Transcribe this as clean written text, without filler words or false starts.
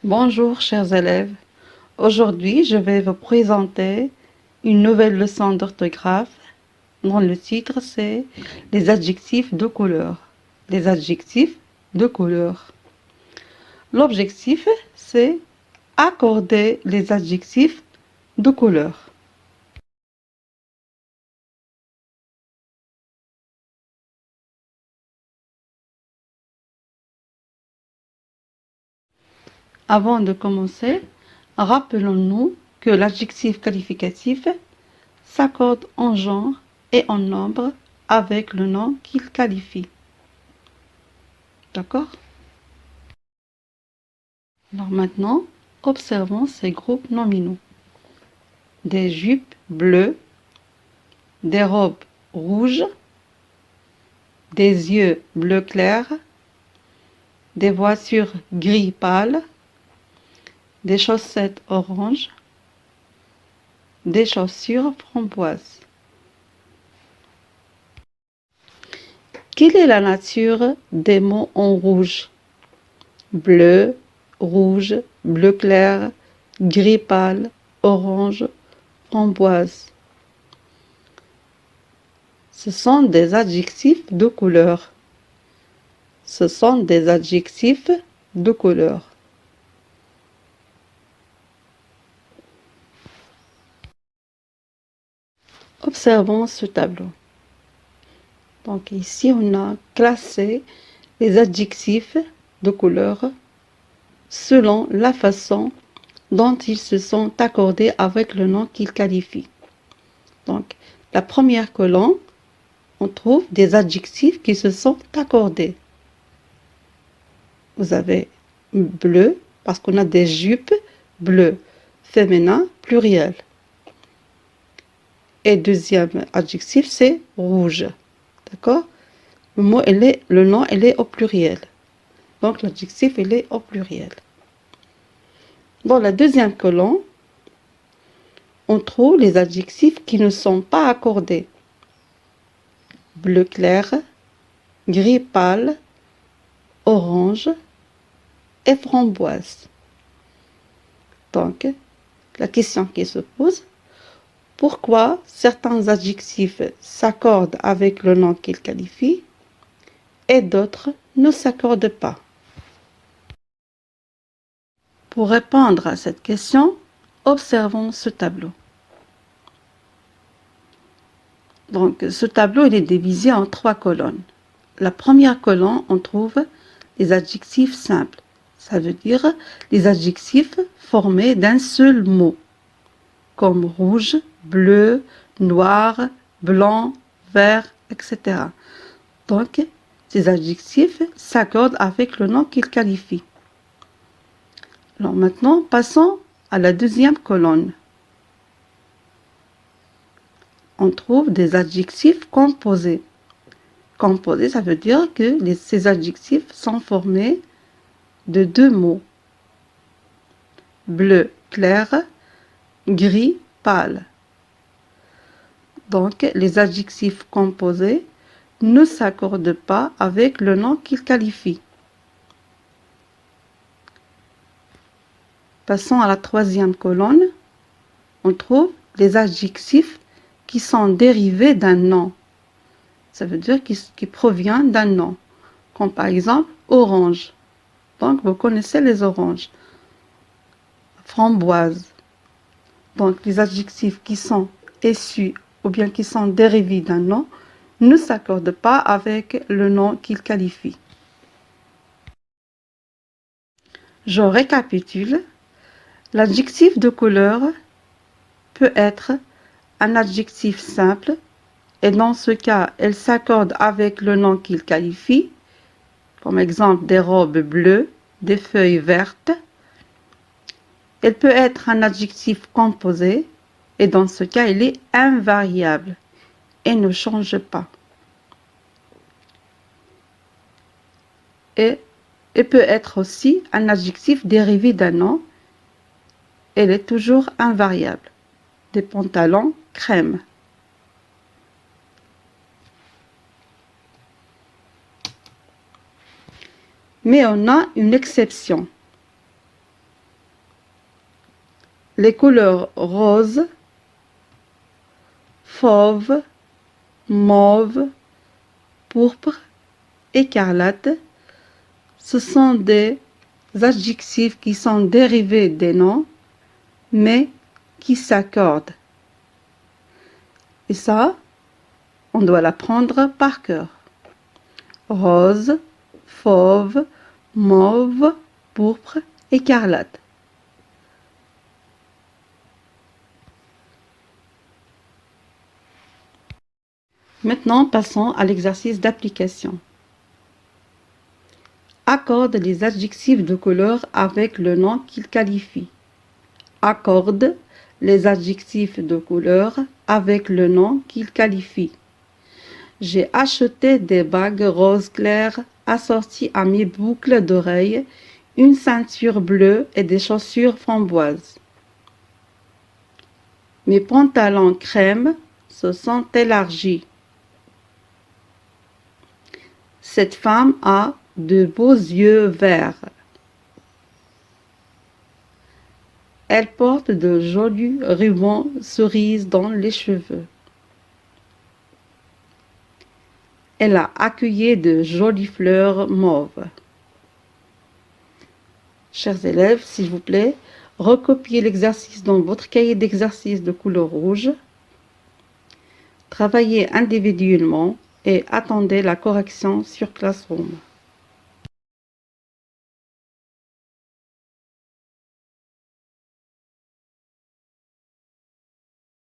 Bonjour chers élèves, aujourd'hui je vais vous présenter une nouvelle leçon d'orthographe dont le titre c'est les adjectifs de couleur. Les adjectifs de couleur. L'objectif c'est accorder les adjectifs de couleur. Avant de commencer, rappelons-nous que l'adjectif qualificatif s'accorde en genre et en nombre avec le nom qu'il qualifie. D'accord? Alors maintenant, observons ces groupes nominaux. Des jupes bleues, des robes rouges, des yeux bleu clair, des voitures gris pâle, des chaussettes orange, des chaussures framboises. Quelle est la nature des mots en rouge? Bleu, rouge, bleu clair, gris pâle, orange, framboise. Ce sont des adjectifs de couleur. Ce sont des adjectifs de couleur. Observons ce tableau. Donc ici, on a classé les adjectifs de couleur selon la façon dont ils se sont accordés avec le nom qu'ils qualifient. Donc, la première colonne, on trouve des adjectifs qui se sont accordés. Vous avez bleu, parce qu'on a des jupes bleues, féminin, pluriel. Et deuxième adjectif, c'est rouge. D'accord? Le nom, il est au pluriel. Donc, l'adjectif, il est au pluriel. Dans la deuxième colonne, on trouve les adjectifs qui ne sont pas accordés. Bleu clair, gris pâle, orange et framboise. Donc, la question qui se pose, pourquoi certains adjectifs s'accordent avec le nom qu'ils qualifient et d'autres ne s'accordent pas? Pour répondre à cette question, observons ce tableau. Donc, ce tableau il est divisé en 3 colonnes. La première colonne, on trouve les adjectifs simples. Ça veut dire les adjectifs formés d'un seul mot, comme rouge, bleu, noir, blanc, vert, etc. Donc, ces adjectifs s'accordent avec le nom qu'ils qualifient. Alors maintenant, passons à la deuxième colonne. On trouve des adjectifs composés. Composés, ça veut dire que ces adjectifs sont formés de 2 mots. Bleu clair, gris pâle. Donc, les adjectifs composés ne s'accordent pas avec le nom qu'ils qualifient. Passons à la troisième colonne. On trouve les adjectifs qui sont dérivés d'un nom. Ça veut dire qui provient d'un nom. Comme par exemple, orange. Donc, vous connaissez les oranges. Framboise. Donc, les adjectifs qui sont issus ou bien qui sont dérivés d'un nom ne s'accordent pas avec le nom qu'ils qualifient. Je récapitule. L'adjectif de couleur peut être un adjectif simple et dans ce cas, elle s'accorde avec le nom qu'il qualifie, comme exemple des robes bleues, des feuilles vertes. Elle peut être un adjectif composé et dans ce cas, il est invariable et ne change pas. Et elle peut être aussi un adjectif dérivé d'un nom. Elle est toujours invariable. Des pantalons crème. Mais on a une exception. Les couleurs rose, fauve, mauve, pourpre, écarlate, ce sont des adjectifs qui sont dérivés des noms, mais qui s'accordent. Et ça, on doit l'apprendre par cœur. Rose, fauve, mauve, pourpre, écarlate. Maintenant, passons à l'exercice d'application. Accorde les adjectifs de couleur avec le nom qu'ils qualifient. Accorde les adjectifs de couleur avec le nom qu'ils qualifient. J'ai acheté des bagues rose clair assorties à mes boucles d'oreilles, une ceinture bleue et des chaussures framboises. Mes pantalons crème se sont élargis. Cette femme a de beaux yeux verts. Elle porte de jolis rubans cerises dans les cheveux. Elle a accueilli de jolies fleurs mauves. Chers élèves, s'il vous plaît, recopiez l'exercice dans votre cahier d'exercice de couleur rouge. Travaillez individuellement et attendez la correction sur Classroom.